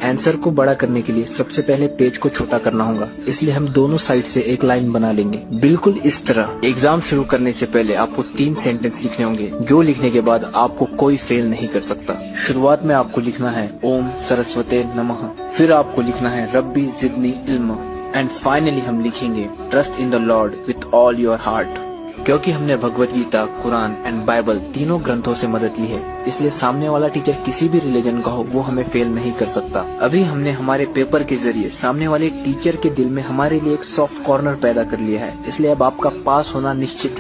Answer को बड़ा करने के लिए सबसे पहले पेज को छोटा करना होगा, इसलिए हम दोनों साइड से एक लाइन बना लेंगे, बिल्कुल इस तरह। एग्जाम शुरू करने से पहले आपको 3 सेंटेंस लिखने होंगे, जो लिखने के बाद आपको कोई फेल नहीं कर सकता। शुरुआत में आपको लिखना है ओम सरस्वते नमः, फिर आपको लिखना है रब्बी जिदनी इल्म, एंड फाइनली हम लिखेंगे trust in the Lord with all your heart. क्योंकि हमने भगवत गीता, कुरान एंड बाइबल तीनों ग्रंथों से मदद ली है, इसलिए सामने वाला टीचर किसी भी रिलीजन का हो वो हमें फेल नहीं कर सकता। अभी हमने हमारे पेपर के जरिए सामने वाले टीचर के दिल में हमारे लिए एक सॉफ्ट कॉर्नर पैदा कर लिया है, इसलिए अब आपका पास होना निश्चित है।